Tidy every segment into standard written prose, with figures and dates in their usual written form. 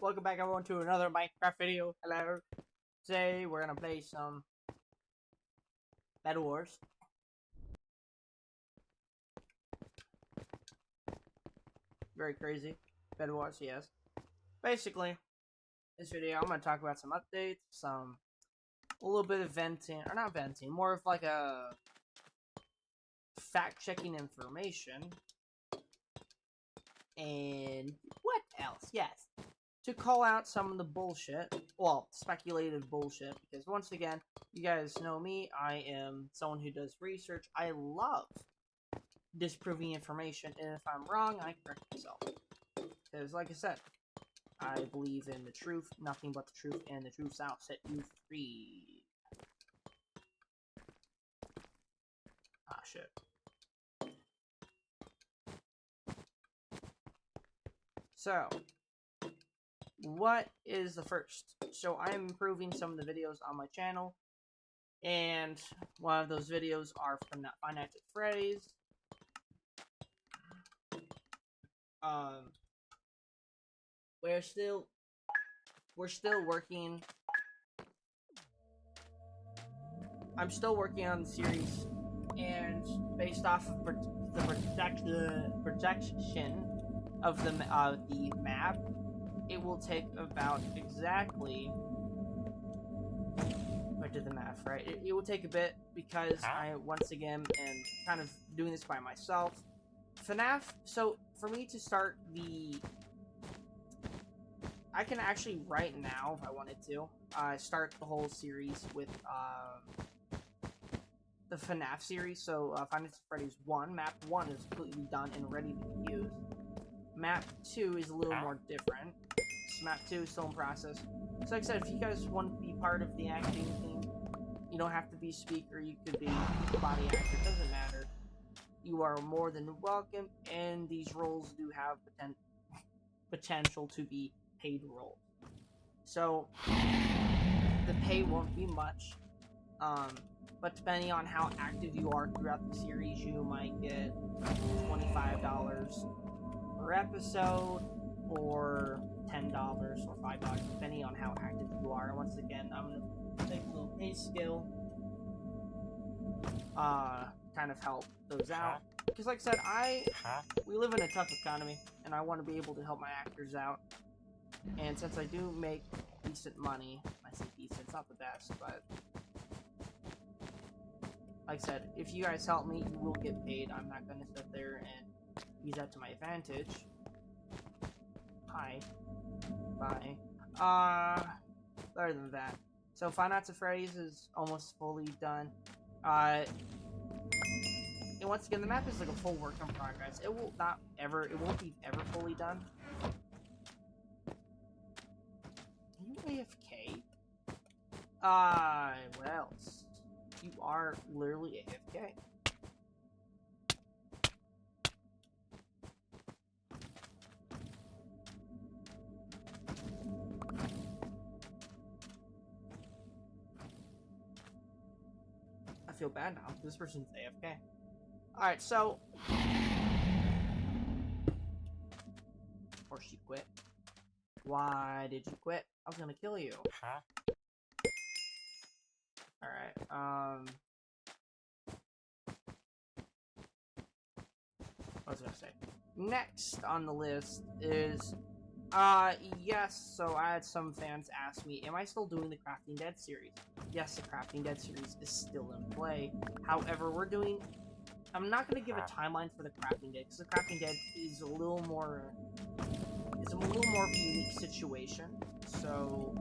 welcome back everyone to another Minecraft video. Hello. Today we're gonna play some Bed Wars. Very crazy. Bed Wars, yes. Basically, this video I'm gonna talk about some updates, a little bit of venting, or not venting, more of like a fact-checking information. And what else? Yes. To call out some of the bullshit, well, speculated bullshit, because once again, you guys know me, I am someone who does research. I love disproving information, and if I'm wrong, I correct myself. Because, like I said, I believe in the truth, nothing but the truth, and the truth shall set you free. Ah, shit. So, what is the first? So I'm improving some of the videos on my channel, and one of those videos are from that Five Nights at Freddy's. We're still working. I'm still working on the series, and based off of the projection of the map, it will take about exactly. I did the math right. It will take a bit because I once again am kind of doing this by myself. FNAF. So for me to start I can actually right now, if I wanted to, start the whole series with the FNAF series. So Five Nights at Freddy's 1, map 1 is completely done and ready to be used. Map 2 is a little more different. So map 2 is still in process. So like I said, if you guys want to be part of the acting thing, you don't have to be speaker, you could be body actor, doesn't matter. You are more than welcome, and these roles do have potential to be paid roles. So the pay won't be much, but depending on how active you are throughout the series, you might get $25 per episode, or $10 or $5, depending on how active you are. And once again, I'm gonna take a little pay scale, kind of help those out. Because like I said, we live in a tough economy, and I want to be able to help my actors out. And since I do make decent money, I say decent, it's not the best, but like I said, if you guys help me, you will get paid. I'm not gonna sit there and use that to my advantage. Hi. Bye. Other than that, so Five Nights at Freddy's is almost fully done. And once again, the map is like a full work in progress. It won't be ever fully done. Are you AFK? Well, you are literally AFK. I feel bad now. This person's AFK. Alright, so... Or she quit. Why did you quit? I was gonna kill you. Alright, what was I gonna say? Next on the list is... yes, so I had some fans ask me, am I still doing the Crafting Dead series? Yes, the Crafting Dead series is still in play. However, I'm not going to give a timeline for the Crafting Dead, because the Crafting Dead is a little more of a unique situation. So,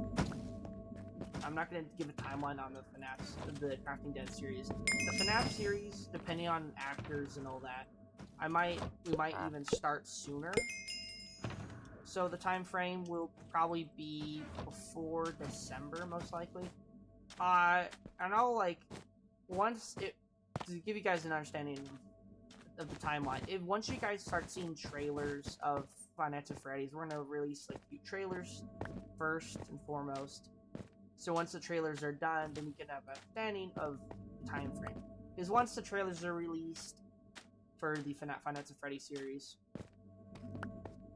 I'm not going to give a timeline on the Crafting Dead series. The FNAF series, depending on actors and all that, we might even start sooner. So the time frame will probably be before December, most likely. And I'll to give you guys an understanding of the timeline. Once you guys start seeing trailers of Five Nights at Freddy's, we're gonna release like few trailers first and foremost. So once the trailers are done, then you can have an understanding of the time frame. Because once the trailers are released for the Five Nights at Freddy's series,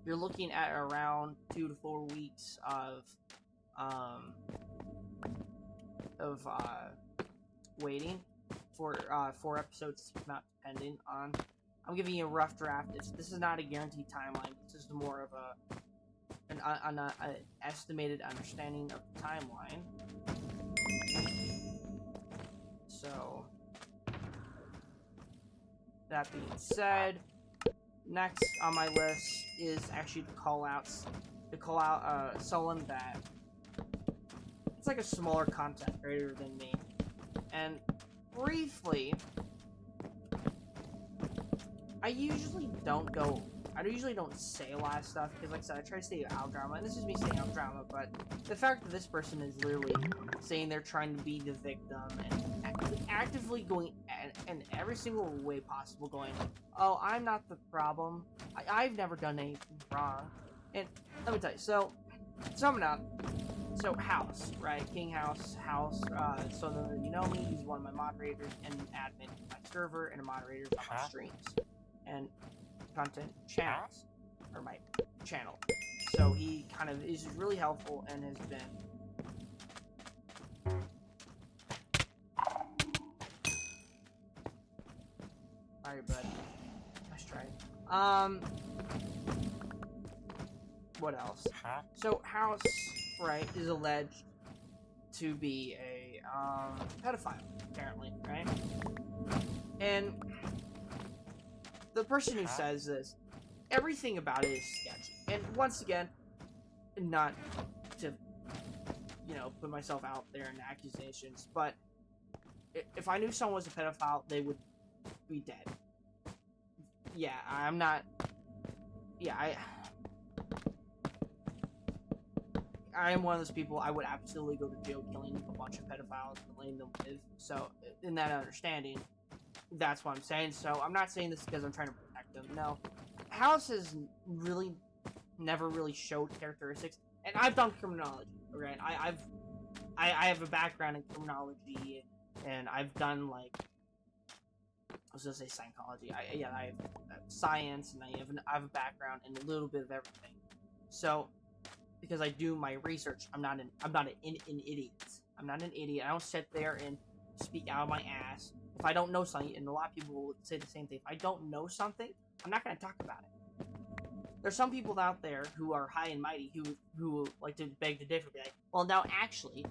you're looking at around 2 to 4 weeks of waiting for 4 episodes to come out, depending on. I'm giving you a rough draft. This is not a guaranteed timeline. This is more of an estimated understanding of the timeline. So, that being said, next on my list is actually to call out someone that it's like a smaller content creator than me. And briefly, I usually don't say a lot of stuff because, like I said, I try to stay out drama, and this is me staying out drama, but the fact that this person is literally saying they're trying to be the victim and actively going in every single way possible going, oh, I'm not the problem, I've never done anything wrong. And let me tell you, so summing up, so House, right? King House, so that you know me, he's one of my moderators and an admin on my server and a moderator on my streams and content channels, or my channel. So he kind of is really helpful and has been alright, bud. Nice try. What else? So House, right, is alleged to be a pedophile, apparently, right? And the person who says this, everything about it is sketchy. And once again, not to, put myself out there in accusations, but if I knew someone was a pedophile, they would be dead. Yeah, I'm not. Yeah, I am one of those people. I would absolutely go to jail killing a bunch of pedophiles and laying them live. So, in that understanding, that's what I'm saying. So, I'm not saying this because I'm trying to protect them. No. House has really never really showed characteristics. And I've done criminology, right? I have a background in criminology, and I've done, like, I was gonna say psychology. I have science, and I have a background in a little bit of everything. So, because I do my research, I'm not an idiot. I'm not an idiot. I don't sit there and speak out of my ass. If I don't know something, and a lot of people would say the same thing, if I don't know something, I'm not going to talk about it. There's some people out there who are high and mighty who like to beg to differ. Be like, well, now actually,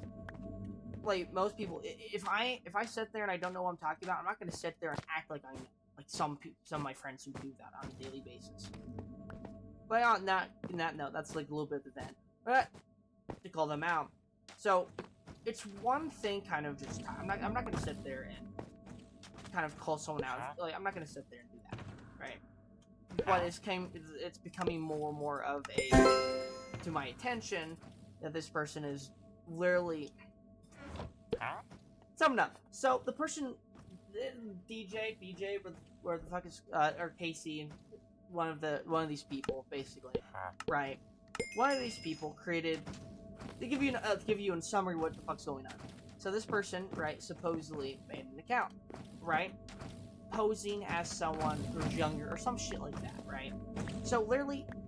like most people, if I sit there and I don't know what I'm talking about, I'm not going to sit there and act like I know. Like some of my friends who do that on a daily basis. But on that note, that's like a little bit of the vent. But to call them out, so it's one thing, kind of just I'm not going to sit there and kind of call someone out. Like I'm not going to sit there and do that, right? But it's becoming more and more of to my attention that this person is literally summing up. So the person, BJ, where the fuck is or Casey. One of these people, basically, right? One of these people created. To give you in summary what the fuck's going on. So this person, right, supposedly made an account, right, posing as someone who's younger or some shit like that, right? So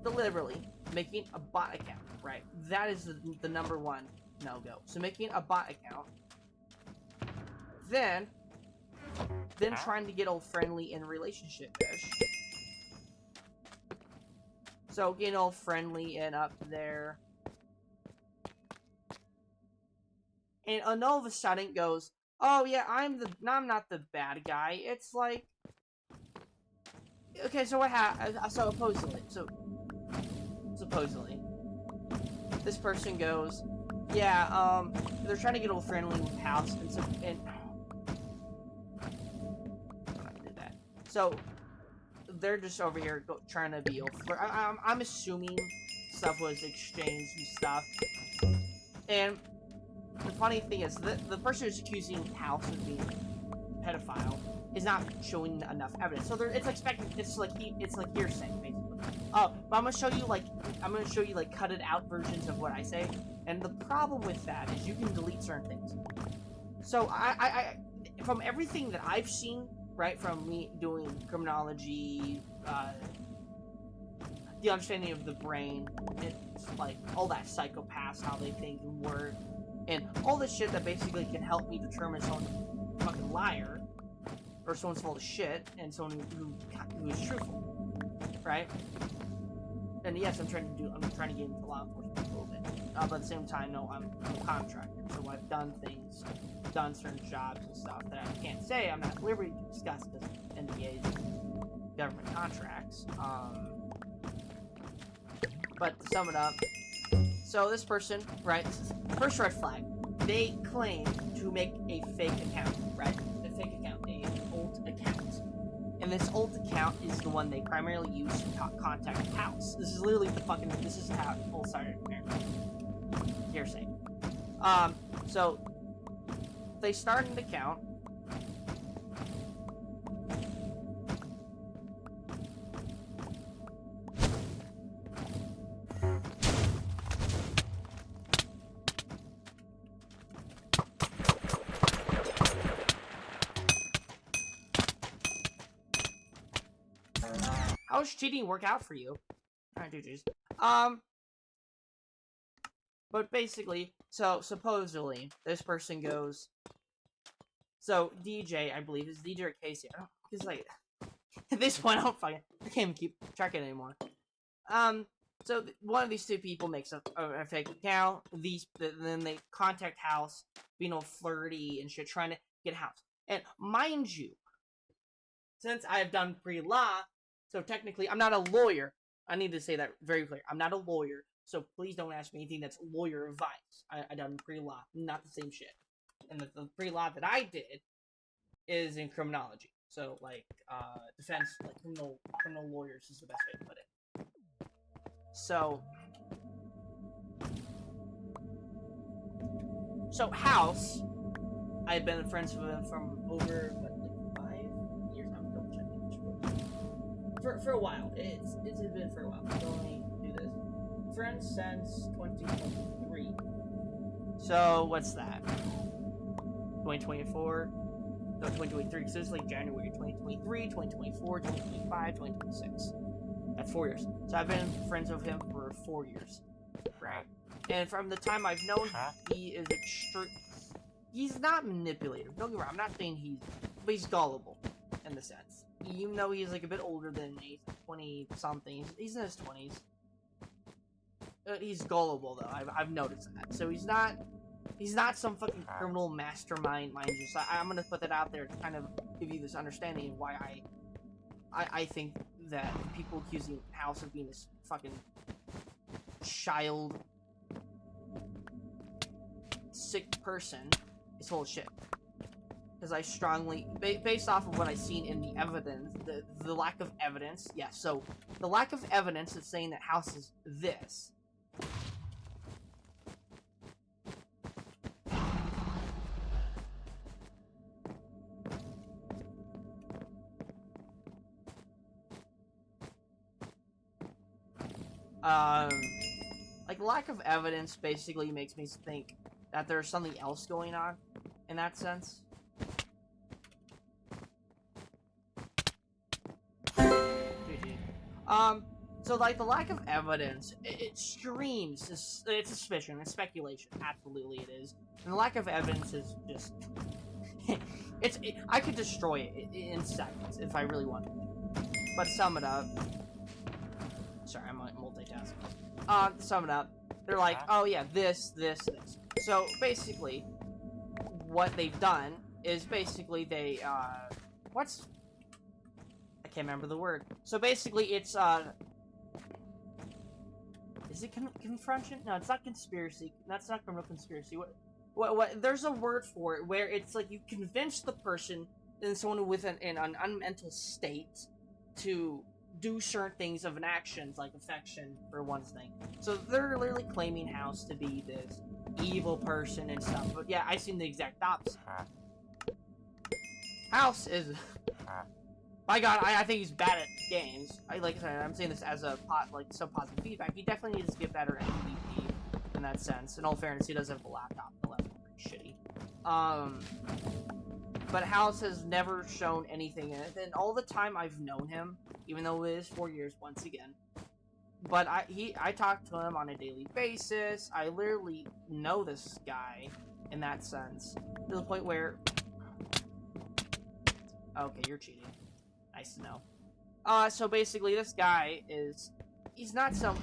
deliberately making a bot account, right? That is the number one no-go. So making a bot account, then trying to get all friendly in relationship-ish. So getting all friendly and up there. And all of a sudden goes, oh yeah, I'm not the bad guy. It's like, okay, so what so supposedly, this person goes, yeah, they're trying to get all friendly with House, and I'm not gonna do that. So they're just over here trying to be I'm assuming stuff was exchanged and stuff. And the funny thing is, the person who's accusing House of being a pedophile is not showing enough evidence. So it's like hearsay, basically. Oh, but I'm gonna show you like cut it out versions of what I say. And the problem with that is you can delete certain things. So I from everything that I've seen, right, from me doing criminology, the understanding of the brain, it's like all that psychopaths, how they think and work, and all this shit that basically can help me determine someone's a fucking liar, or someone's full of shit, and someone who is truthful, right? And yes, I'm trying to get into law enforcement a little bit, but at the same time, no, I'm a contractor, so I've done things, done certain jobs and stuff that I can't say. I'm not at liberty to discuss because NDAs, government contracts. But to sum it up, so this person, right, this is first red flag. They claim to make a fake account, right? A fake account, an alt account. And this alt account is the one they primarily use to contact the house. This is literally this is how it all started in America. Hearsay. So, they start an account. How does cheating work out for you? Alright, GG's. But basically, so supposedly, this person goes. So DJ, I believe, is DJ or Casey. I don't, because like at this point, I can't even keep track of it anymore. So one of these two people makes a fake account. Then they contact house, being all flirty and shit, trying to get house. And mind you, since I have done pre-law, so technically I'm not a lawyer. I need to say that very clear. I'm not a lawyer, so please don't ask me anything that's lawyer advice. I done pre-law, not the same shit. And the pre-law that I did is in criminology. So like defense, like criminal lawyers is the best way to put it. So House, I've been friends with him from over like 5 years. I'm double checking for a while. It's been for a while. So let me do this. Friends since 2023. So what's that? 2024. No, 2023. So it's like January 2023, 2024, 2025, 2026. That's 4 years. So I've been friends with him for 4 years. Right. And from the time I've known him, he is he's not manipulative. Don't get me wrong, I'm not saying but he's gullible, in the sense. Even though he's like a bit older than me, 20-something, he's in his 20s. He's gullible, though, I've noticed that. So he's not some fucking criminal mastermind, mind you. So I'm gonna put that out there to kind of give you this understanding of why I think that people accusing House of being this fucking child sick person is full of shit. Because I strongly, based off of what I've seen in the evidence, the lack of evidence, yes, so the lack of evidence is saying that House is this. Like, lack of evidence basically makes me think that there's something else going on, in that sense. GG. So, like, the lack of evidence, it screams, it's suspicion, it's speculation, absolutely it is. And the lack of evidence is just, I could destroy it in seconds if I really wanted to. But to sum it up, sorry, I'm multitasking. To sum it up, they're like, oh yeah, this. So basically, what they've done is basically they, I can't remember the word. So basically, it's, is it confrontation? No, it's not conspiracy. That's not criminal conspiracy. What? There's a word for it where it's like you convince the person, and someone with an unmental state, to do certain things of an actions, like affection, for one thing. So they're literally claiming House to be this evil person and stuff. But yeah, I've seen the exact opposite. House is... My god, I think he's bad at games. Like I said, I'm saying this as some positive feedback. He definitely needs to get better at PvP in that sense. In all fairness, he does have a laptop. The laptop's pretty shitty. But House has never shown anything in it. And all the time I've known him, even though it is 4 years, once again, but I talk to him on a daily basis. I literally know this guy in that sense, to the point where, okay, you're cheating. Nice to know. So basically, this guy he's not some,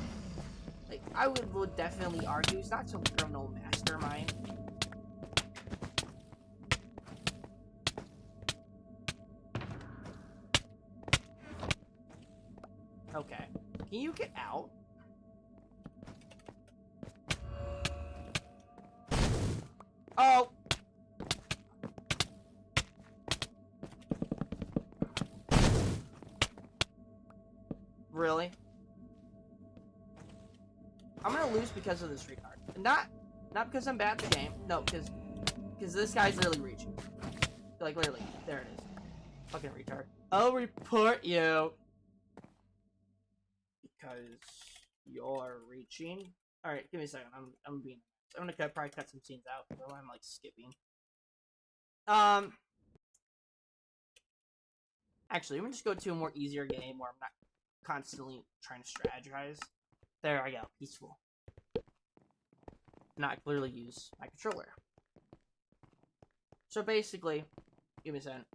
like, I would definitely argue he's not some criminal mastermind. Okay. Can you get out? Oh! Really? I'm gonna lose because of this retard. Not because I'm bad at the game. No, because this guy's literally reaching. Like, literally. There it is. Fucking retard. I'll report you. Because you're reaching. Alright, give me a second. I'm gonna probably cut some scenes out, so I'm like skipping. Actually, let me just go to a more easier game where I'm not constantly trying to strategize. There I go. Peaceful. Not clearly use my controller. So basically, give me a second.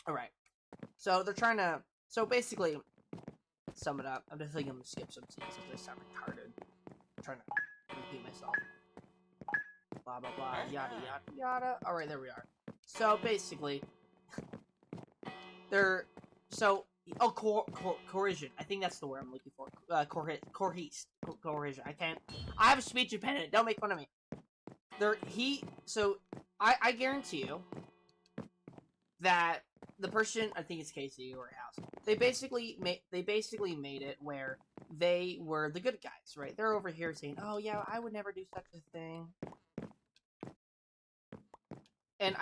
Alright. So they're trying to... So basically, sum it up. I'm definitely going to skip some scenes since they sound retarded. I'm trying to repeat myself. Blah, blah, blah. Yada, yada, yada. Alright, there we are. So basically, they're... So... Oh, coercion. I think that's the word I'm looking for. Coercion. I can't... I have a speech impediment. Don't make fun of me. So, I guarantee you that the person, I think it's Casey or House, they basically made it where they were the good guys, right? They're over here saying, "Oh yeah, I would never do such a thing," and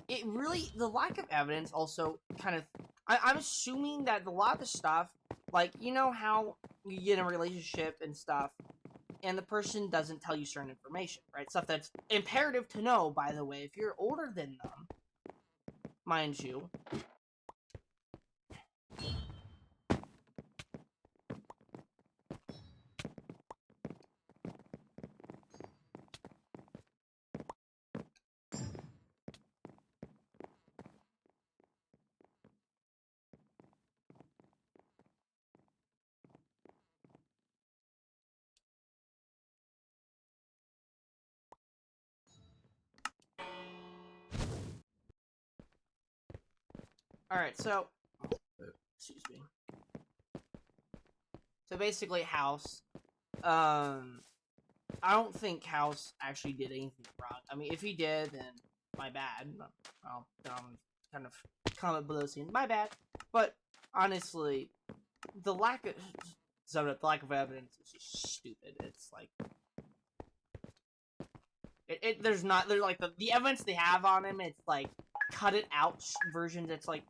it really, the lack of evidence also kind of, I'm assuming that a lot of the stuff, like, you know how you get in a relationship and stuff, and the person doesn't tell you certain information, right? Stuff that's imperative to know, by the way, if you're older than them, mind you. Alright, so... Excuse me. So basically, House... I don't think House actually did anything wrong. I mean, if he did, then my bad. Well, kind of comment below saying my bad. But honestly, the lack of evidence is just stupid. It's like there's like the evidence they have on him. It's like cut it out versions. It's like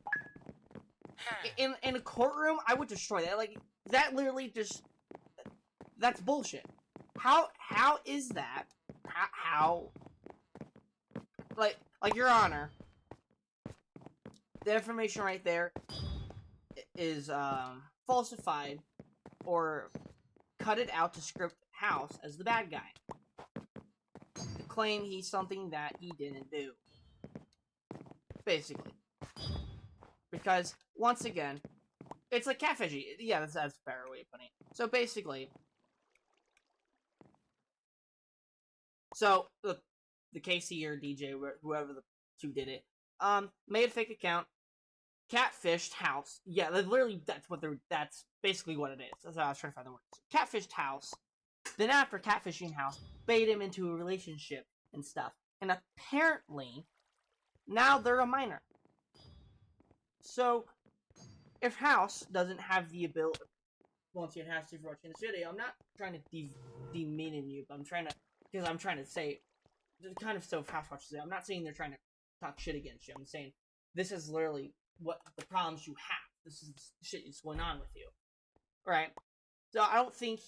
in a courtroom, I would destroy that. Like that literally just that's bullshit. How is that? How like Your Honor, the information right there is falsified or cut it out to script House as the bad guy, to claim he's something that he didn't do, basically. Because once again, it's like catfishing. Yeah, that's a better way of putting it. So basically, so the KC or DJ, whoever the two did it, made a fake account, catfished House. Yeah, literally, that's basically what it is. That's how I was trying to find the word. Catfished House. Then after catfishing House, bait him into a relationship and stuff. And apparently, now they're a minor. So, if House doesn't have the ability, once again, House, if you're watching this video, I'm not trying to demean you, but I'm trying to say, kind of so House watches it. I'm not saying they're trying to talk shit against you. I'm saying this is literally what the problems you have. This is shit that's going on with you. Right? So I don't think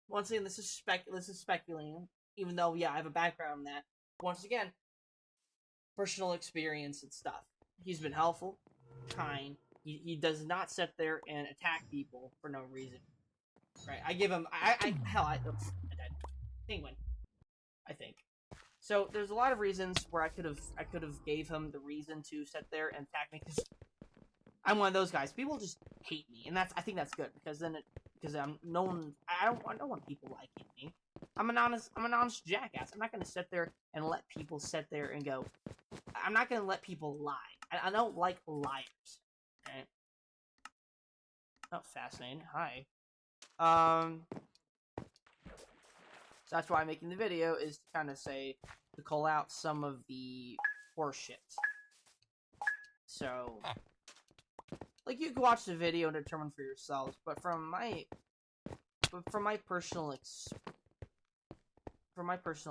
Once again, this is speculating. Even though, yeah, I have a background in that. Once again, personal experience and stuff. He's been helpful, kind. He does not sit there and attack people for no reason. Right? I give him. I died. Penguin. I think. So there's a lot of reasons where I could have gave him the reason to sit there and attack me, because I'm one of those guys. People just hate me, and I think that's good, because then I'm no one. I don't want people liking me. I'm an honest jackass. I'm not gonna sit there and let people sit there and go. I'm not gonna let people lie. I don't like liars. Right? Oh, fascinating. Hi. So that's why I'm making the video, is to kind of to call out some of the horseshit. So, like, you can watch the video and determine for yourselves, but from my personal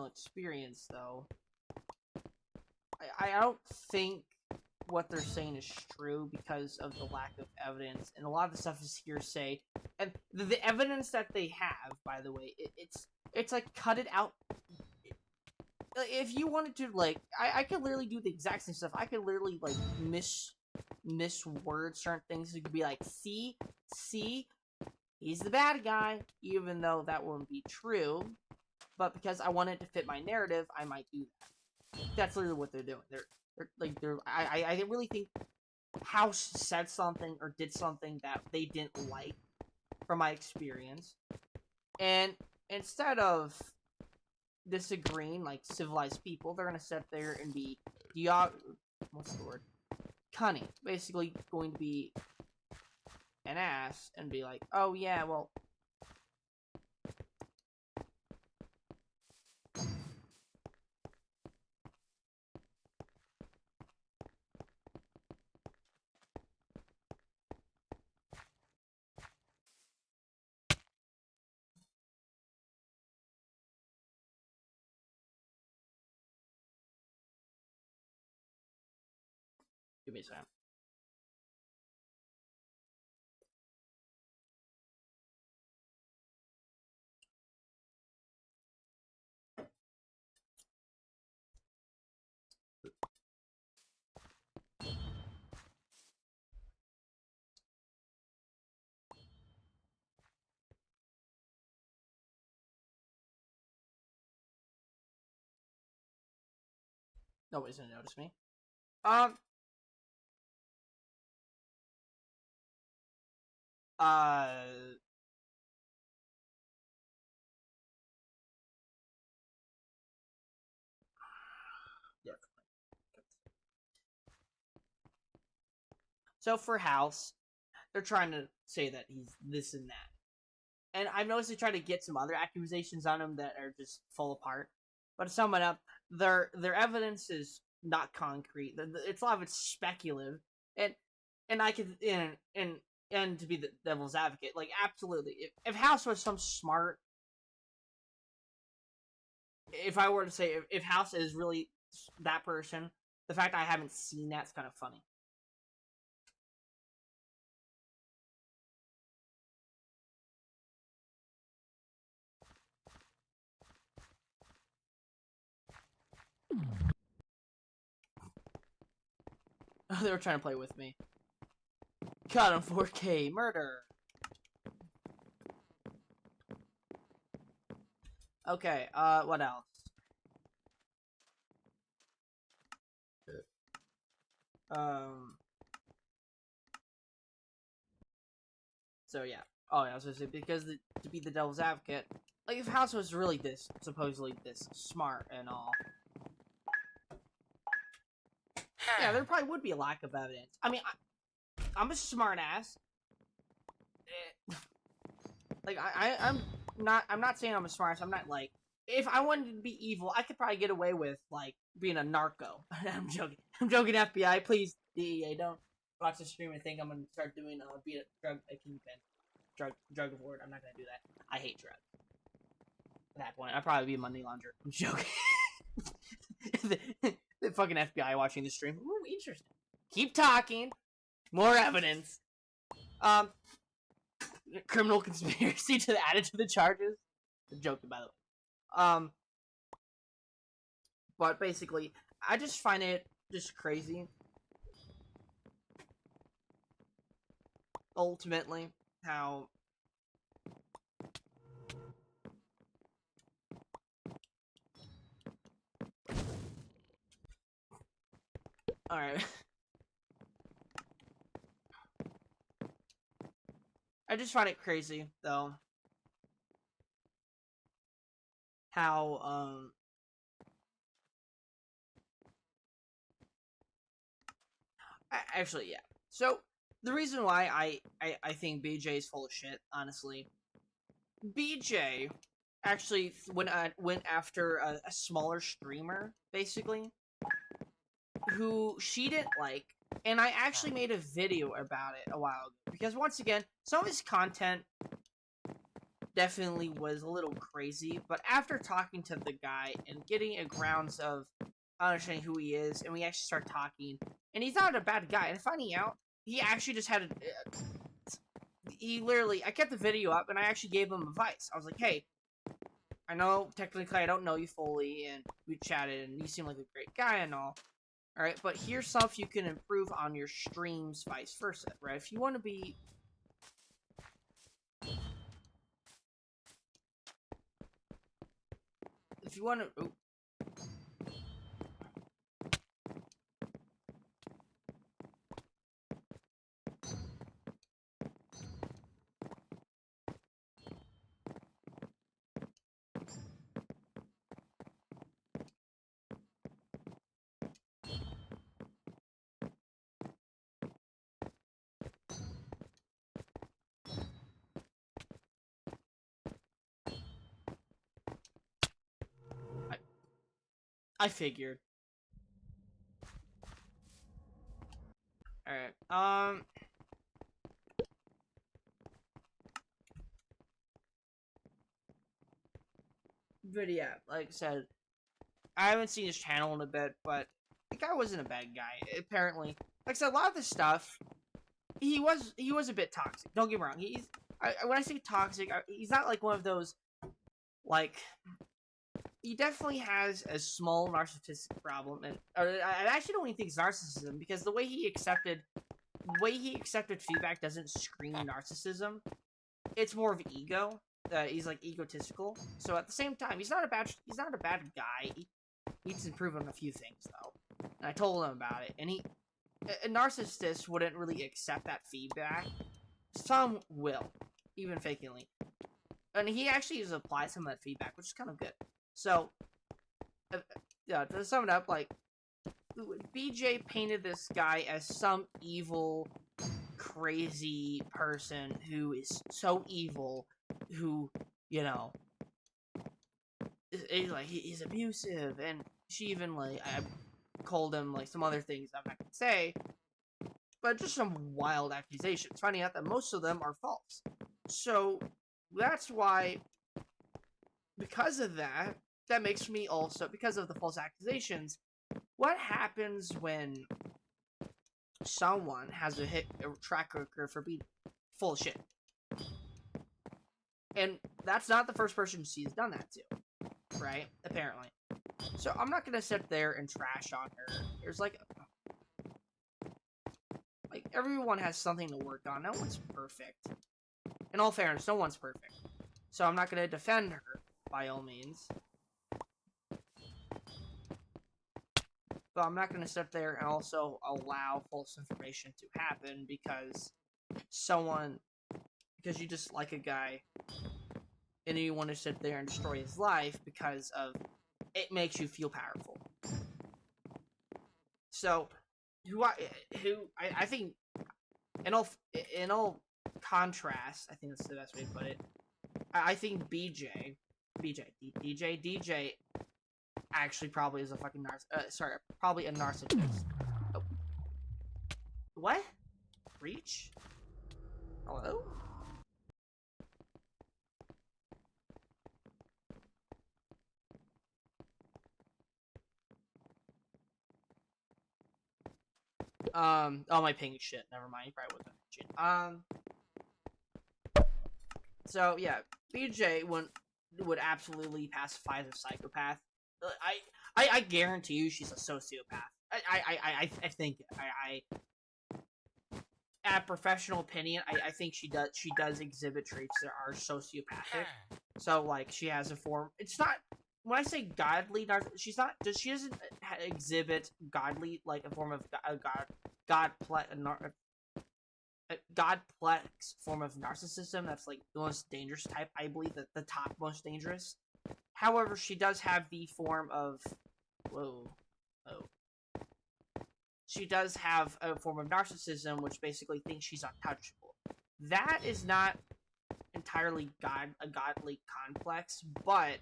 experience, though, I don't think what they're saying is true because of the lack of evidence, and a lot of the stuff is hearsay. And the evidence that they have, by the way, it's like, cut it out. If you wanted to, like, I could literally do the exact same stuff. I could literally, like, misword certain things. It could be like, see, he's the bad guy, even though that wouldn't be true. But because I want it to fit my narrative, I might do that. That's literally what they're doing. I really think House said something or did something that they didn't like, from my experience, and instead of disagreeing like civilized people, they're gonna sit there and be what's the word? Cunning. Basically going to be an ass and be like, oh yeah, well, give me a second. Nobody's gonna notice me. Uh, yeah. So for House, they're trying to say that he's this and that. And I've noticed they try to get some other accusations on him that are just fall apart. But to sum it up, their evidence is not concrete. It's a lot of it's speculative, and I could and to be the devil's advocate, like, absolutely, if House was some smart, if I were to say if House is really that person, the fact I haven't seen that's kind of funny. They were trying to play with me. Caught on 4K murder. Okay, what else? So yeah. Oh yeah, I was gonna say, because to be the devil's advocate, like, if House was really supposedly this smart and all, yeah, there probably would be a lack of evidence. I mean, I'm a smart ass. Like, I'm not saying I'm a smart ass. I'm not, like, if I wanted to be evil, I could probably get away with, like, being a narco. I'm joking. I'm joking, FBI. Please, DEA, don't watch the stream and think I'm gonna start doing be a kingpin, drug lord. I'm not gonna do that. I hate drugs. At that point, I'd probably be a money launderer. I'm joking. the fucking FBI watching the stream. Ooh, interesting. Keep talking. More evidence. Criminal conspiracy to add it to the charges. a joke, by the way. But basically, I just find it just crazy. Ultimately, how alright. I just find it crazy, though, how, actually, yeah. So, the reason why I think BJ is full of shit, honestly, BJ actually went after a smaller streamer, basically, who she didn't like, and I actually made a video about it a while ago, because once again, some of his content definitely was a little crazy, but after talking to the guy and getting a grounds of understanding who he is, and we actually start talking, and he's not a bad guy, and finding out, he actually just had he literally, I kept the video up, and I actually gave him advice. I was like, hey, I know technically I don't know you fully, and we chatted, and you seem like a great guy and all, alright, but here's stuff you can improve on your streams, vice versa, right? If you want to be... If you want to... Ooh. I figured. Alright, but yeah, like I said, I haven't seen his channel in a bit, but the guy wasn't a bad guy, apparently. Like I said, a lot of this stuff, he was a bit toxic, don't get me wrong, when I say toxic, he's not like one of those, like, he definitely has a small narcissistic problem, and I actually don't even think it's narcissism, because the way he accepted feedback doesn't scream narcissism. It's more of ego. He's like egotistical. So at the same time, he's not a bad guy. He needs to improve on a few things though. And I told him about it, and a narcissist wouldn't really accept that feedback. Some will, even fakingly. And he actually has applied some of that feedback, which is kind of good. So, yeah, to sum it up, like, BJ painted this guy as some evil, crazy person who is so evil, who, you know, he's abusive, and she even, like, I called him, like, some other things I'm not gonna say, but just some wild accusations, finding out that most of them are false. So, that's why, because of that, that makes me also, because of the false accusations, what happens when someone has a track record for being full of shit? And that's not the first person she's done that to, right? Apparently. So I'm not gonna sit there and trash on her. There's like everyone has something to work on. No one's perfect. In all fairness, no one's perfect. So I'm not gonna defend her by all means. But I'm not going to sit there and also allow false information to happen because you just like a guy and you want to sit there and destroy his life because of it makes you feel powerful. So, I think in all contrast, I think that's the best way to put it. I think DJ actually probably is a fucking probably a narcissist. Oh. What? Reach? Hello? Oh, my ping shit. Never mind. You probably wasn't shit. So, yeah. BJ, when would absolutely pacify as a psychopath. I guarantee you she's a sociopath. I think at professional opinion, I think she does exhibit traits that are sociopathic. So like she has a form. It's not when I say godly. She doesn't exhibit godly like a form of godplex form of narcissism. That's like the most dangerous type. I believe that the top most dangerous. However, she does have the form of she does have a form of narcissism, which basically thinks she's untouchable. That is not entirely a godly complex, but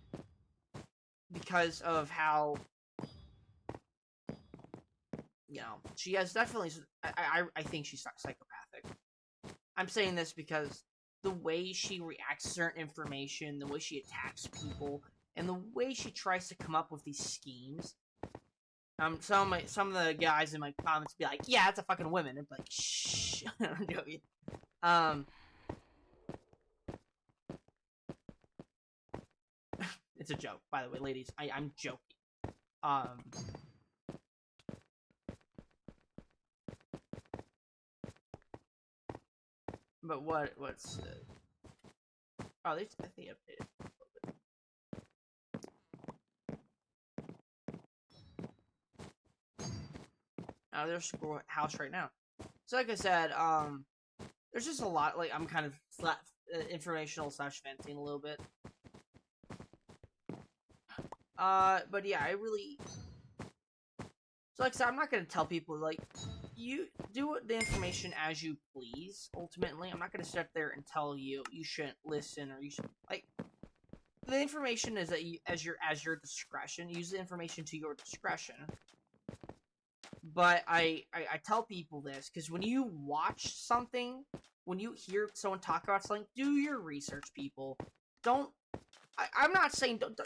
because of how, you know, she has definitely. I think she's psychopathic. I'm saying this because the way she reacts to certain information, the way she attacks people, and the way she tries to come up with these schemes. Some of the guys in my comments be like, "Yeah, it's a fucking woman." And be like, "Shh," I'm joking. It's a joke, by the way, ladies. I'm joking. But what's oh, I think they updated a little bit. There's a house right now. So like I said, there's just a lot. Like I'm kind of informational / venting a little bit. But yeah, I really. So like I said, I'm not gonna tell people like you do the information as you please. Ultimately, I'm not gonna sit there and tell you you shouldn't listen or you should like. The information is that you, as your discretion. Use the information to your discretion. But I tell people this because when you watch something, when you hear someone talk about something, do your research, people. Don't. I'm not saying don't.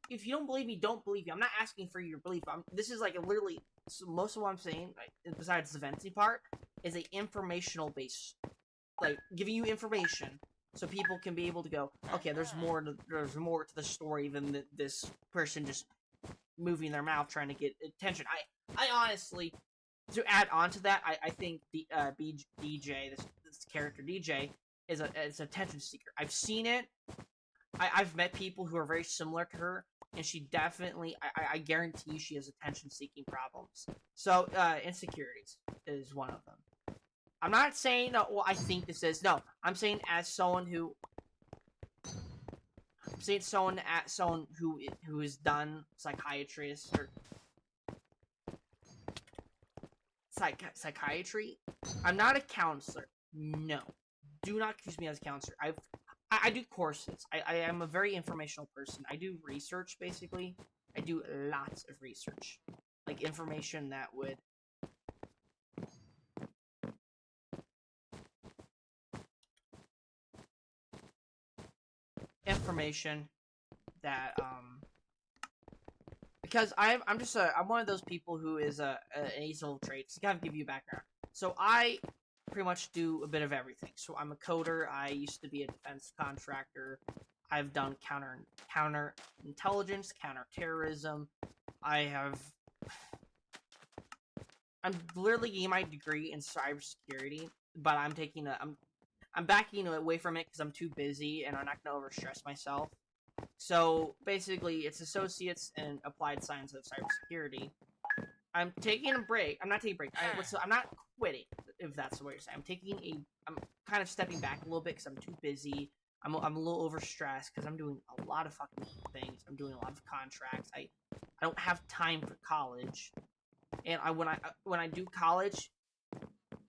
If you don't believe me, don't believe me. I'm not asking for your belief. This is like literally most of what I'm saying, besides the venting part, is a informational base, like giving you information so people can be able to go, okay, there's more to the story than this person just moving their mouth trying to get attention. I honestly, to add on to that, I think the DJ, this character DJ, is an attention seeker. I've seen it. I've met people who are very similar to her, and she definitely, I guarantee she has attention-seeking problems. So, insecurities is one of them. I'm not saying, well, I think this is, no, I'm saying as someone who, who has done psychiatrist, or psychiatry. I'm not a counselor. No. Do not accuse me as a counselor. I do courses. I am a very informational person. I do research, basically. I do lots of research. Like, information that would... Information that, because I'm one of those people who is an ace of traits. To kind of give you a background. So I pretty much do a bit of everything. So I'm a coder. I used to be a defense contractor. I've done counter intelligence, counter terrorism. I'm literally getting my degree in cybersecurity, but I'm backing away from it because I'm too busy and I'm not gonna overstress myself. So basically, it's associates in applied science of cybersecurity. I'm taking a break. I'm not taking a break. I'm not quitting, if that's the way you're saying. I'm kind of stepping back a little bit because I'm too busy. I'm a little overstressed because I'm doing a lot of fucking things. I'm doing a lot of contracts. I don't have time for college, and when I do college,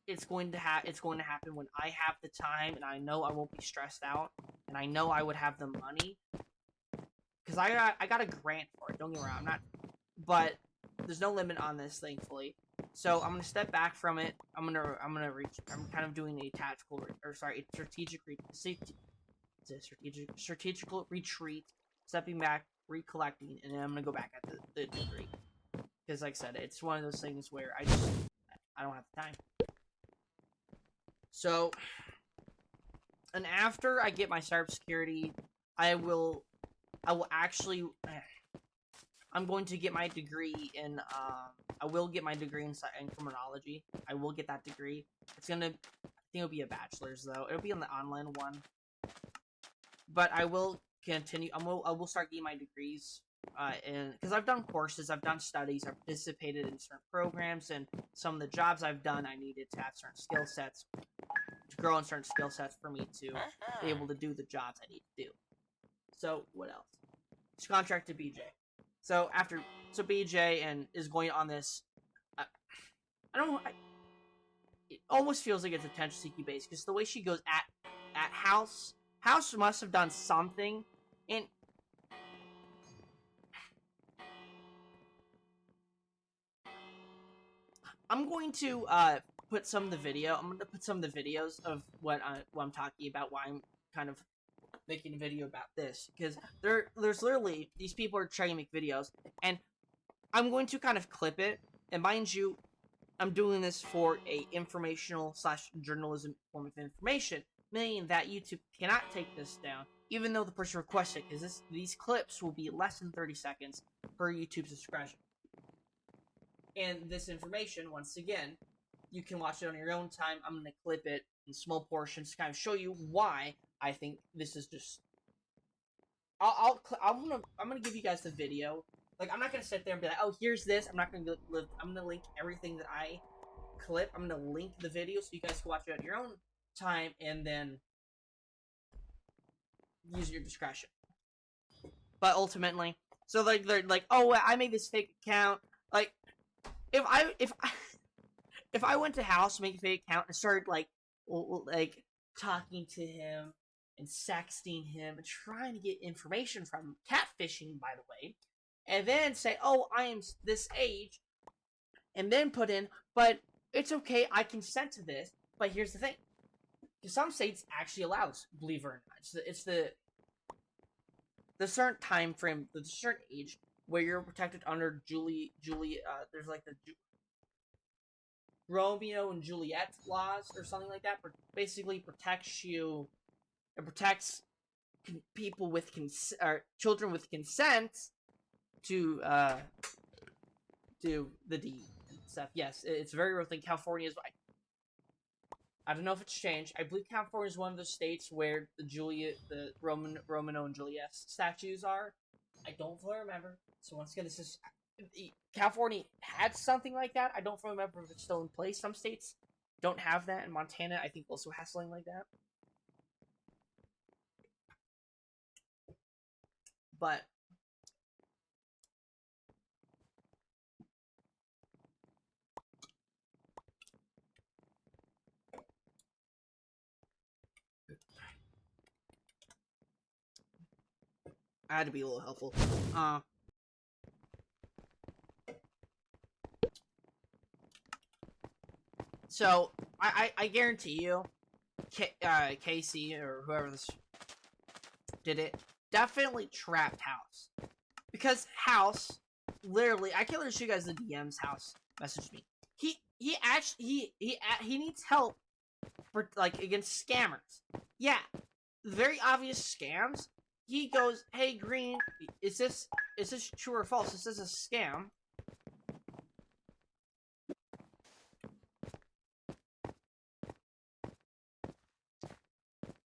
it's going to happen when I have the time and I know I won't be stressed out and I know I would have the money because I got a grant for it. Don't get me wrong, I'm not, but there's no limit on this, thankfully. So I'm gonna step back from it. I'm kind of doing a strategical retreat, stepping back, recollecting, and then I'm gonna go back at the degree. Because like I said, it's one of those things where I don't have the time. So, and after I get my cybersecurity I will actually. I'm going to get my degree in. I will get my degree in criminology. I will get that degree. It's gonna. I think it'll be a bachelor's though. It'll be on the online one. But I will continue. I will start getting my degrees. And because I've done courses, I've done studies, I've participated in certain programs, and some of the jobs I've done, I needed to have certain skill sets to grow in certain skill sets for me to be able to do the jobs I need to do. So what else? It's contract to BJ. So BJ and is going on this. I don't know. It almost feels like it's attention seeking based because the way she goes at House must have done something, and I'm going to put some of the video. I'm going to put some of the videos of what I'm talking about. Why I'm kind of making a video about this because there's literally these people are trying to make videos, and I'm going to kind of clip it. And mind you, I'm doing this for a informational / journalism form of information, meaning that YouTube cannot take this down, even though the person requested, because these clips will be less than 30 seconds per YouTube's discretion. And this information, once again, you can watch it on your own time. I'm going to clip it in small portions to kind of show you why I think this is just. I'm gonna give you guys the video. Like, I'm not gonna sit there and be like, oh, here's this. I'm not gonna I'm gonna link everything that I clip. I'm gonna link the video so you guys can watch it at your own time and then use your discretion. But ultimately, so like they're like, oh, I made this fake account. Like, if I went to House, make a fake account, and started like talking to him and sexting him and trying to get information from him, catfishing, by the way, and then say, oh, I am this age, and then put in, but it's okay, I consent to this. But here's the thing, because some states actually allow this, believe it or not. It's the certain time frame, the certain age where you're protected under there's like the Romeo and Juliet laws or something like that. Basically protects you. It protects people with children with consent to do the deed and stuff. Yes, it's a very real thing. California is. I don't know if it's changed. I believe California is one of the states where the Romeo and Juliet statues are. I don't fully remember. So once again, this is California had something like that. I don't fully remember if it's still in place. Some states don't have that, and Montana, I think, also has something like that. But I had to be a little helpful. So I guarantee you, Casey or whoever this did it definitely trapped House, because House literally, I can't let you guys the DMs. House messaged me. He actually he needs help for like against scammers. Yeah, very obvious scams. He goes, "Hey Green, is this true or false? Is this a scam?"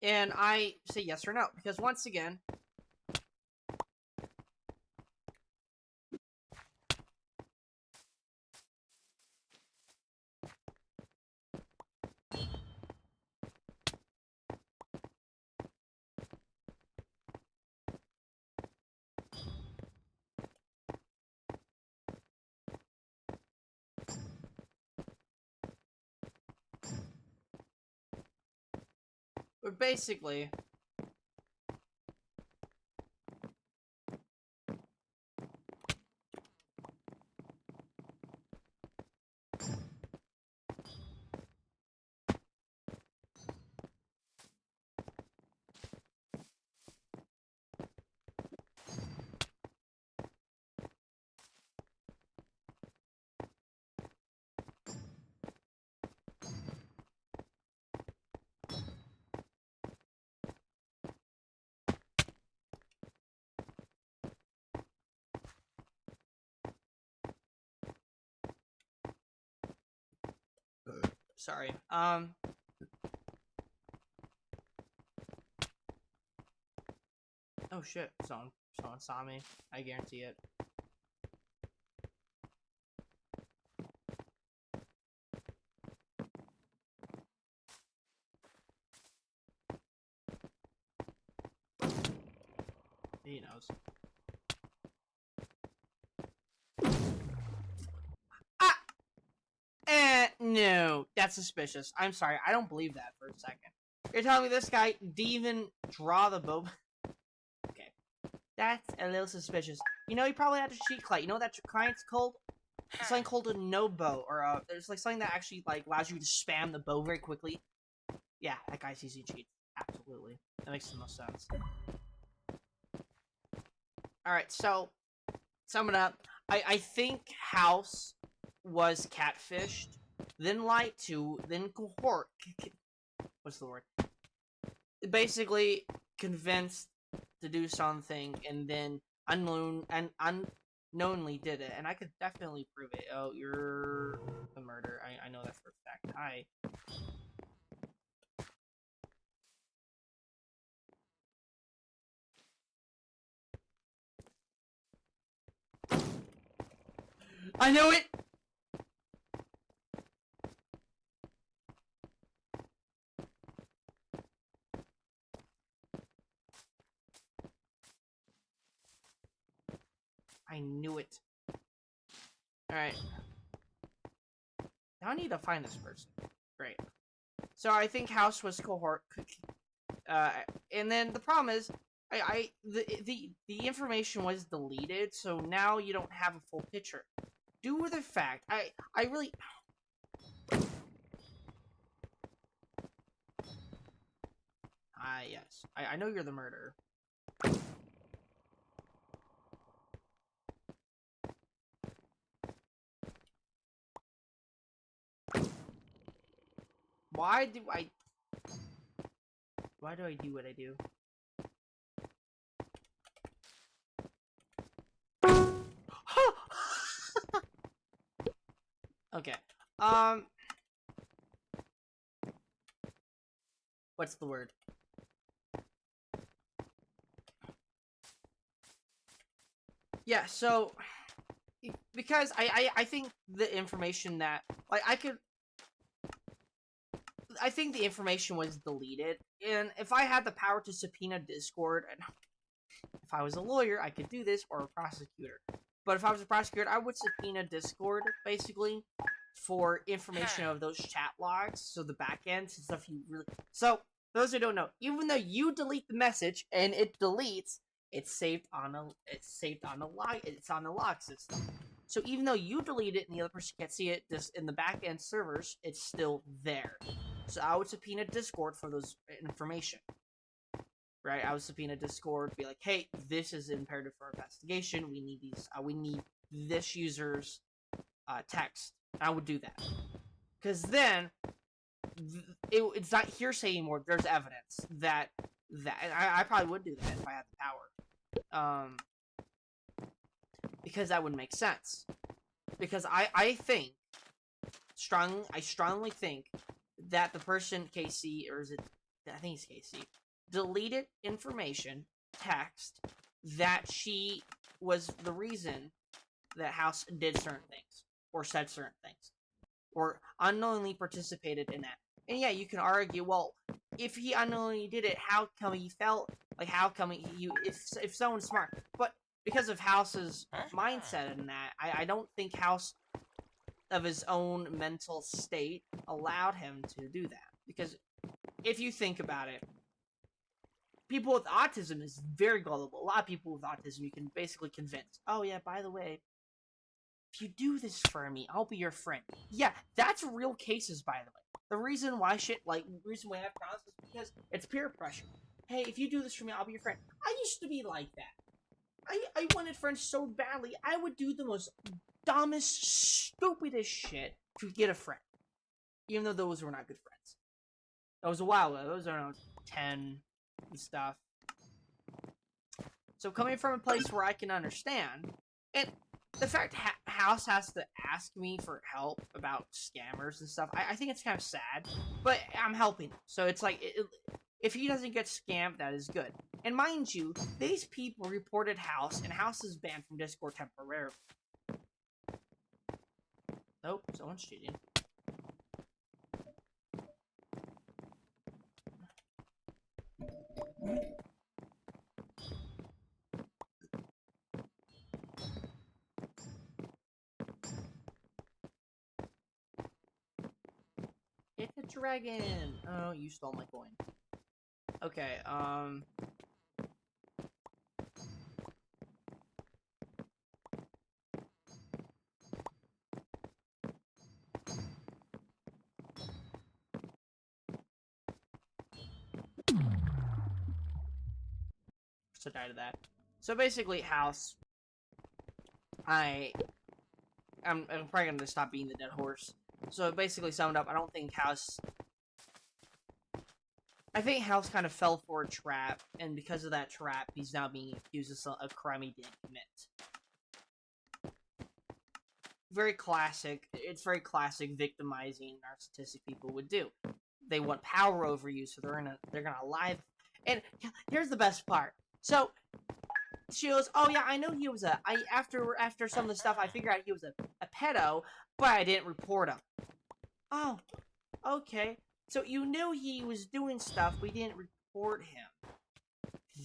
And I say yes or no, because once again, but basically, Sorry. Oh shit, someone saw me. I guarantee it. He knows. No, that's suspicious. I'm sorry, I don't believe that for a second. You're telling me this guy didn't even draw the bow? Okay, that's a little suspicious. You know, he probably had a cheat client. You know what that client's called? It's something called a no bow, or there's like something that actually like allows you to spam the bow very quickly. Yeah, that guy's using cheats. Absolutely, that makes the most sense. All right, so sum it up. I think House was catfished, then lied to, then cohort. What's the word? Basically convinced to do something, and then unknowingly did it. And I could definitely prove it. Oh, you're the murderer. I know that for a fact. Hi. I knew it! I knew it. Alright. Now I need to find this person. Great. So I think House was cohort. And then the problem is, the information was deleted, so now you don't have a full picture. Due to the fact, I really... yes. I know you're the murderer. Why do I do what I do? Okay. What's the word? Yeah, so because I think the information that like I think the information was deleted, and if I had the power to subpoena Discord, and if I was a lawyer, I could do this, or a prosecutor. But if I was a prosecutor, I would subpoena Discord, basically, for information of those chat logs, so the backends and stuff you really... So, those who don't know, even though you delete the message, and it deletes, it's on a log system. So even though you delete it and the other person can't see it, just in the back-end servers, it's still there. So I would subpoena Discord for those information. Right? I would subpoena Discord, be like, hey, this is imperative for our investigation. We need these. We need this user's text. I would do that, because then it's not hearsay anymore. There's evidence that I probably would do that if I had the power. Because that would make sense. Because I strongly think that the person KC, or is it? I think it's KC, deleted information, text, that she was the reason that House did certain things, or said certain things, or unknowingly participated in that. And yeah, you can argue, well, if he unknowingly did it, how come he felt like? How come if someone's smart? But because of House's mindset in that, I don't think House, of his own mental state, allowed him to do that. Because if you think about it, people with autism is very gullible. A lot of people with autism you can basically convince. Oh yeah, by the way, if you do this for me, I'll be your friend. Yeah, that's real cases, by the way. The reason why I have problems is because it's peer pressure. Hey, if you do this for me, I'll be your friend. I used to be like that. I wanted friends so badly, I would do the most dumbest, stupidest shit to get a friend. Even though those were not good friends. That was a while ago. Those are around 10 and stuff. So coming from a place where I can understand, and the fact House has to ask me for help about scammers and stuff, I think it's kind of sad, but I'm helping. So it's like, if he doesn't get scammed, that is good. And mind you, these people reported House, and House is banned from Discord temporarily. Nope, someone's cheating. It's a dragon! Oh, you stole my coin. Okay, so die to that. So basically, House, I'm probably gonna stop being the dead horse. So basically, summed up, I think House kind of fell for a trap, and because of that trap, he's now being accused of a crime he didn't commit. Very classic. It's very classic victimizing narcissistic people would do. They want power over you, so they're gonna lie. And here's the best part. So she goes, "Oh yeah, I know he was after some of the stuff, I figured out he was a pedo, but I didn't report him." Oh, okay. So you knew he was doing stuff, but you didn't report him.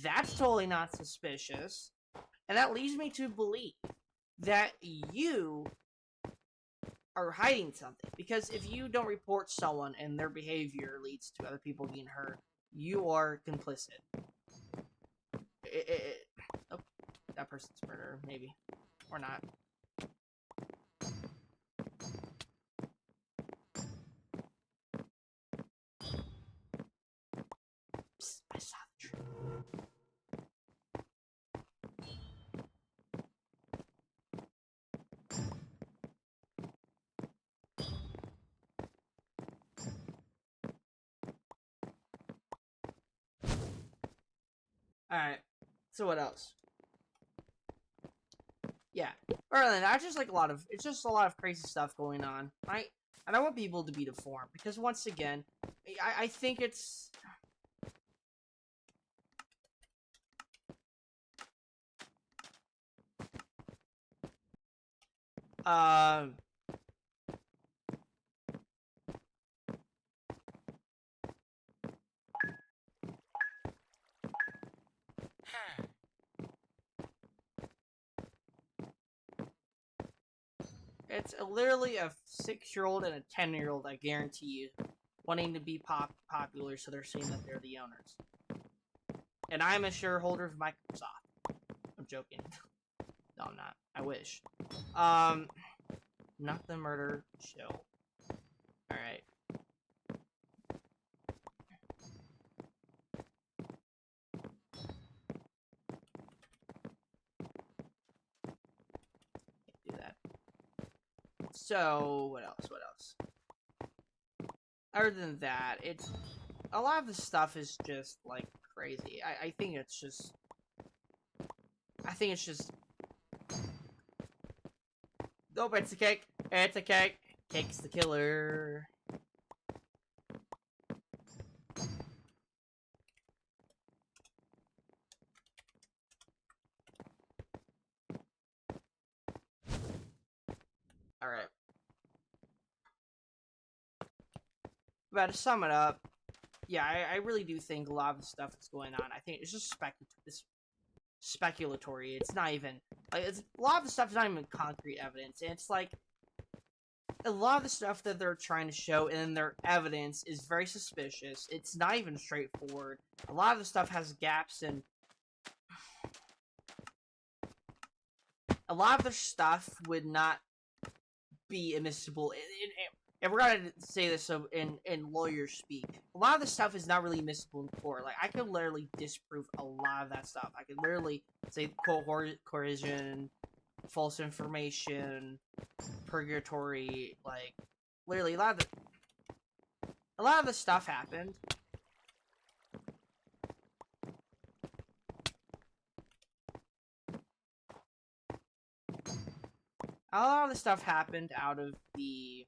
That's totally not suspicious. And that leads me to believe that you are hiding something. Because if you don't report someone and their behavior leads to other people being hurt, you are complicit. Oh, that person's murder, maybe. Or not. Psst, I saw the truth. Alright, so what else? Yeah, other than that, it's just a lot of crazy stuff going on, right? And I want people to be informed, because once again, I think it's... It's literally a 6-year-old and a 10-year-old, I guarantee you, wanting to be popular, so they're saying that they're the owners. And I'm a shareholder of Microsoft. I'm joking. No, I'm not. I wish. Not the murder. Chill. Alright. Can't do that. So, what else? What else? Other than that, it's... A lot of the stuff is just, like, crazy. I think it's just... Nope, it's a cake. It's a cake. Cake's the killer. Alright. But to sum it up, yeah, I really do think a lot of the stuff that's going on, I think it's just speculatory. It's not even... Like, a lot of the stuff is not even concrete evidence. And it's like... A lot of the stuff that they're trying to show in their evidence is very suspicious. It's not even straightforward. A lot of the stuff has gaps and... A lot of the stuff would not be admissible. And we're gonna say this in lawyer speak. A lot of the stuff is not really admissible in court. Like, I could literally disprove a lot of that stuff. I could literally say coercion, false information, purgatory, like, literally a lot of the stuff happened. A lot of the stuff happened out of the...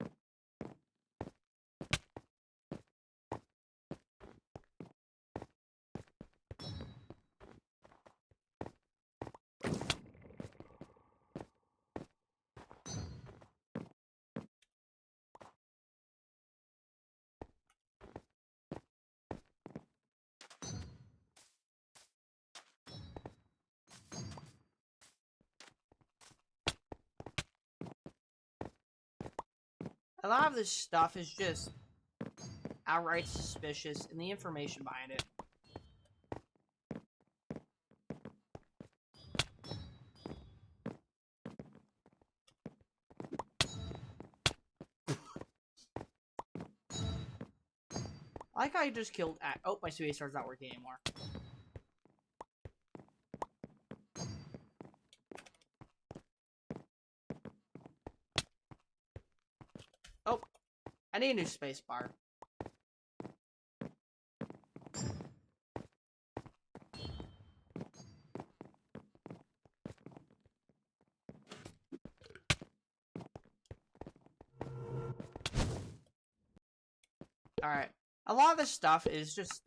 A lot of this stuff is just outright suspicious, and the information behind it. I like how I just killed... Oh, my space star's not working anymore. Oh, I need a new space bar. Alright. A lot of this stuff is just...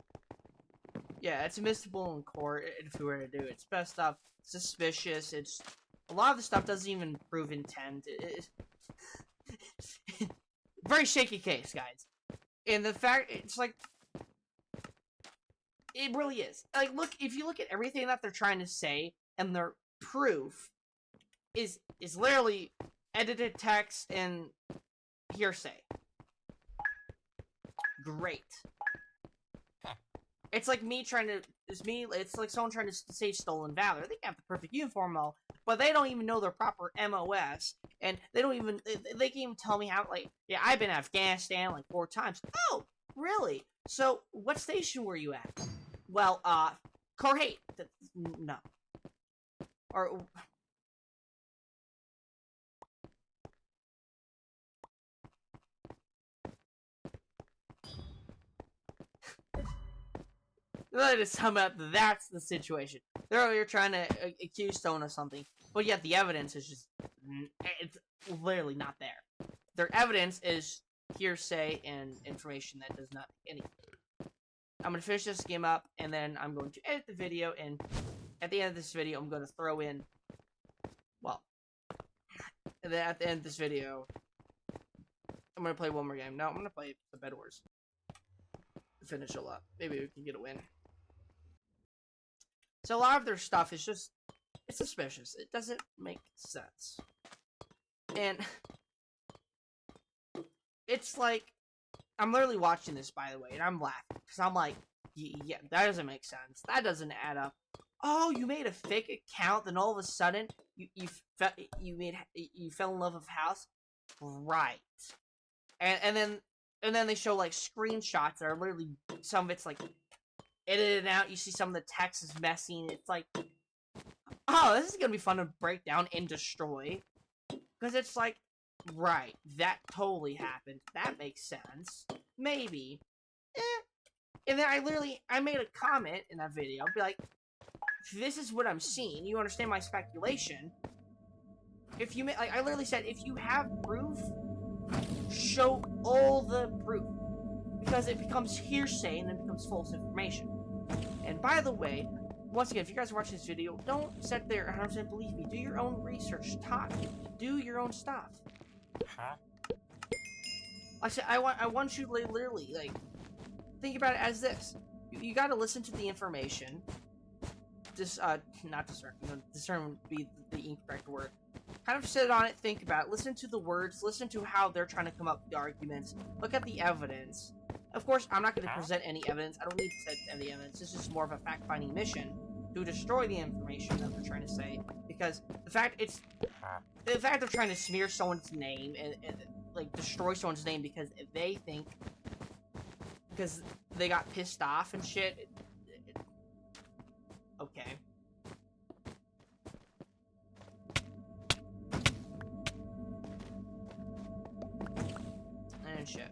Yeah, it's admissible in court if we were to do it. It's best stuff. Suspicious. It's... A lot of the stuff doesn't even prove intent. Very shaky case, guys. And the fact... It's like... It really is. Like, look, if you look at everything that they're trying to say, and their proof is literally edited text and hearsay. Great. It's like me trying to... It's like someone trying to say stolen valor. They have the perfect uniform all, but they don't even know their proper MOS, and they don't even... They can't even tell me how, like... Yeah, I've been in Afghanistan, like, 4 times. Oh, really? So, what station were you at? Well, Korhate. No. Or... Let us sum up, that's the situation. They're over here trying to accuse someone of something, but yet the evidence is just... It's literally not there. Their evidence is hearsay and information that does not make any... I'm going to finish this game up, and then I'm going to edit the video, and at the end of this video, I'm going to throw in... Well... And then at the end of this video, I'm going to play one more game. No, I'm going to play the Bed Wars. Finish it up. Maybe we can get a win. So a lot of their stuff is just... It's suspicious. It doesn't make sense. And... It's like... I'm literally watching this, by the way, and I'm laughing. Because I'm like, yeah, that doesn't make sense. That doesn't add up. Oh, you made a fake account, then all of a sudden, you fell in love with House? Right. And then they show, like, screenshots that are literally... Some of it's, like, edited out. You see some of the text is messy, and it's like... Oh, this is gonna be fun to break down and destroy. Because it's like... Right, that totally happened. That makes sense. Maybe. And then I made a comment in that video. I'll be like, this is what I'm seeing. You understand my speculation? If you, like, I literally said, if you have proof, show all the proof. Because it becomes hearsay and it becomes false information. And by the way, once again, if you guys are watching this video, don't sit there and 100% believe me. Do your own research. Do your own stuff. Huh? I said, I want you to literally, like, think about it as this. You gotta listen to the information. Not discern. Discern would be the incorrect word. Kind of sit on it, think about it, listen to the words, listen to how they're trying to come up with the arguments, look at the evidence. Of course, I'm not going to present any evidence. I don't need to present any evidence. This is more of a fact-finding mission to destroy the information that they're trying to say. Because the fact they're trying to smear someone's name and like destroy someone's name because they think because they got pissed off and shit. Okay. And shit.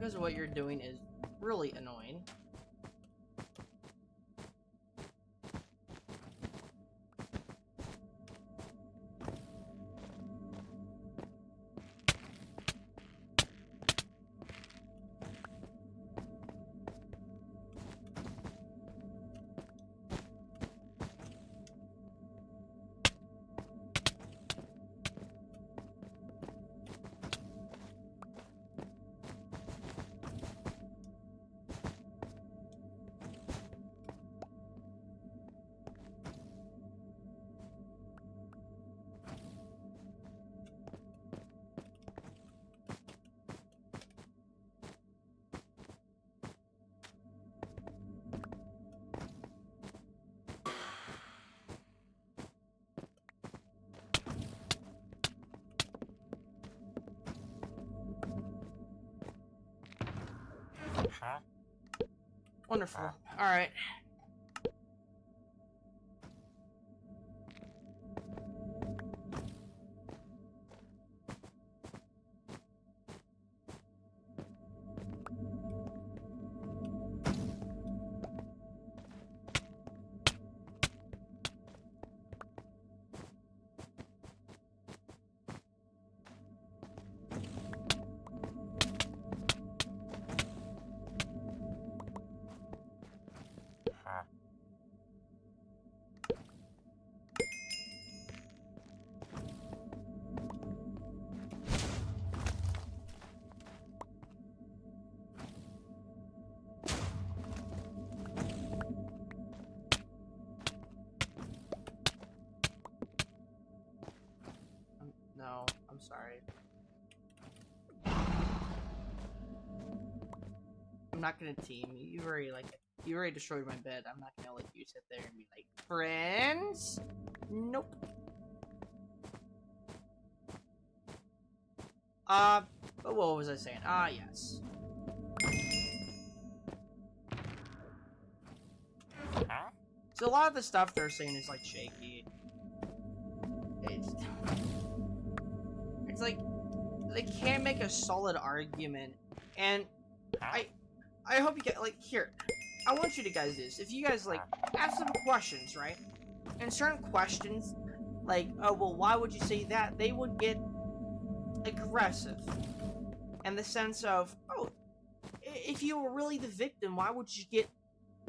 because what you're doing is really annoying. Wonderful. All right. No, I'm sorry. I'm not gonna team. You already destroyed my bed. I'm not gonna let you sit there and be like, friends? Nope. But what was I saying? Yes. So a lot of the stuff they're saying is like shaky. It's like they can't make a solid argument, and I hope you get, like, here, I want you to guys do this. If you guys, like, ask them questions, right? And certain questions, like, oh, well, why would you say that? They would get aggressive. In the sense of, oh, if you were really the victim, why would you get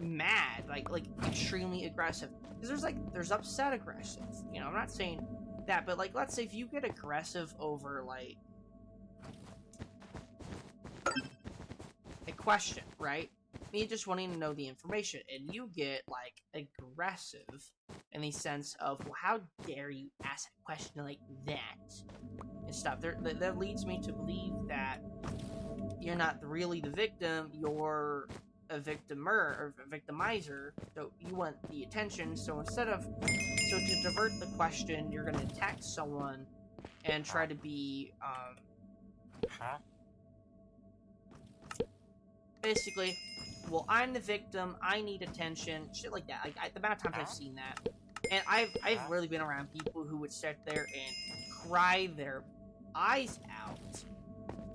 mad? Like extremely aggressive. Because there's upset aggressive. You know, I'm not saying that, but, like, let's say if you get aggressive over, like, a question, right? Me just wanting to know the information, and you get, like, aggressive in the sense of, well, how dare you ask a question like that and stuff. That leads me to believe that you're not really the victim, you're a victimer or a victimizer, so you want the attention. So to divert the question, you're gonna attack someone and try to be basically, well, I'm the victim, I need attention, shit like that. Like, the amount of times I've seen that, and I've really been around people who would sit there and cry their eyes out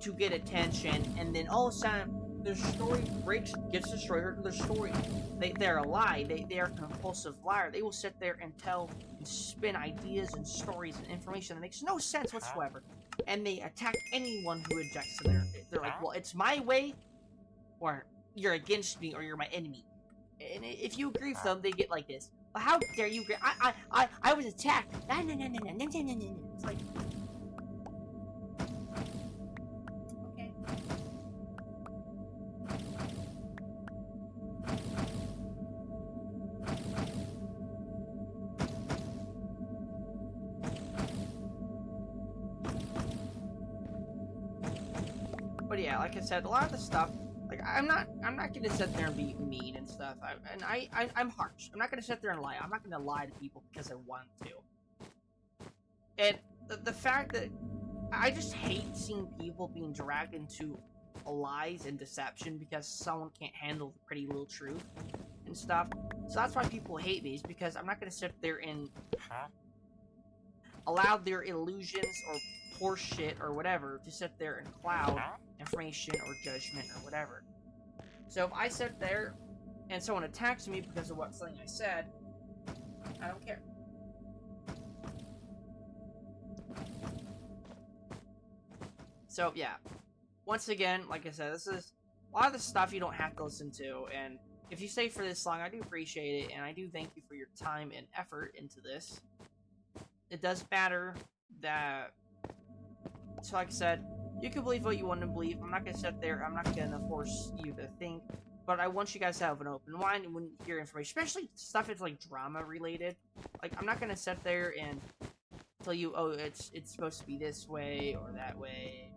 to get attention, and then all of a sudden their story gets destroyed, or their story, they're a lie, they are a compulsive liar. They will sit there and tell and spin ideas and stories and information that makes no sense whatsoever, and they attack anyone who objects to they're like, well, it's my way, or you're against me, or you're my enemy. And if you agree with them, they get like this. Well, how dare you agree? I was attacked. No. It's like, okay. But yeah, like I said, a lot of the stuff, like, I'm not gonna sit there and be mean and stuff. I'm harsh. I'm not gonna sit there and lie. I'm not gonna lie to people because I want to. And the fact that I just hate seeing people being dragged into lies and deception because someone can't handle the pretty little truth and stuff. So that's why people hate me, is because I'm not gonna sit there and allow their illusions or horse shit or whatever to sit there and cloud information or judgment or whatever. So if I sit there and someone attacks me because of something I said, I don't care. So yeah, once again, like I said, this is a lot of the stuff you don't have to listen to, and if you stay for this long, I do appreciate it, and I do thank you for your time and effort into this. It does matter that, so like I said, you can believe what you want to believe. I'm not going to sit there, I'm not going to force you to think, but I want you guys to have an open mind when you hear information, especially stuff that's like drama related. Like, I'm not going to sit there and tell you, oh, it's supposed to be this way or that way.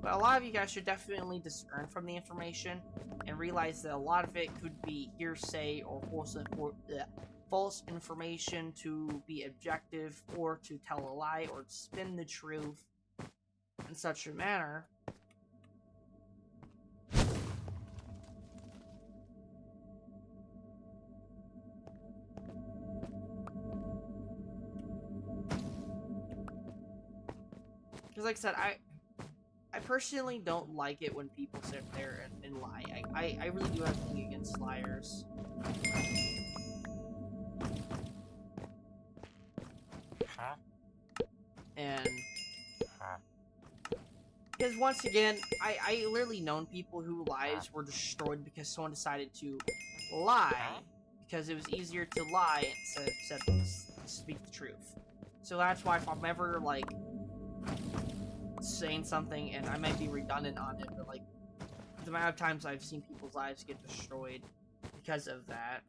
But a lot of you guys should definitely discern from the information and realize that a lot of it could be hearsay or false information to be objective or to tell a lie or spin the truth in such a manner. Because like I said, I personally don't like it when people sit there and lie. I really do have a thing against liars. And because once again, I literally known people whose lives were destroyed because someone decided to lie because it was easier to lie instead of speak the truth. So that's why if I'm ever like saying something, and I might be redundant on it, but like the amount of times I've seen people's lives get destroyed because of that.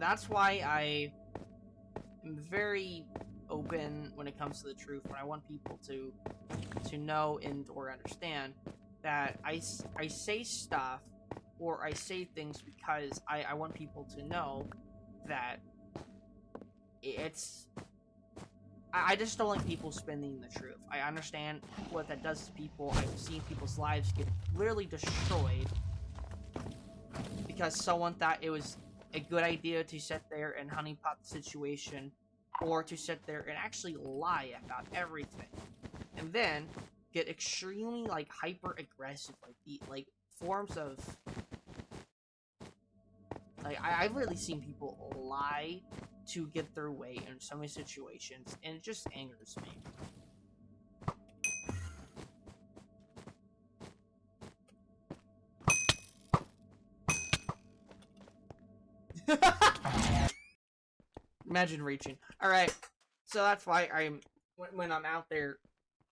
That's why I am very open when it comes to the truth, when I want people to know and or understand that I say stuff or I say things because I want people to know that it's... I just don't like people spinning the truth. I understand what that does to people. I've seen people's lives get literally destroyed because someone thought it was a good idea to sit there and honeypot the situation or to sit there and actually lie about everything. And then get extremely like hyper aggressive, like forms of like I've literally seen people lie to get their way in so many situations, and it just angers me. Imagine reaching. Alright, so that's why when I'm out there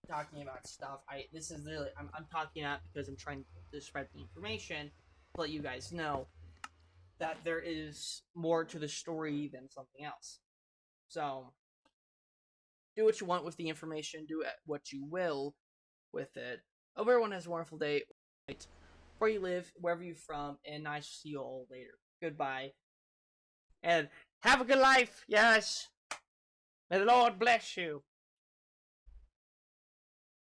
talking about stuff, this is literally, I'm talking out because I'm trying to spread the information to let you guys know that there is more to the story than something else. So, do what you want with the information, do what you will with it. Hope everyone has a wonderful day, where you live, wherever you're from, and I shall see you all later. Goodbye. And have a good life, yes. May the Lord bless you.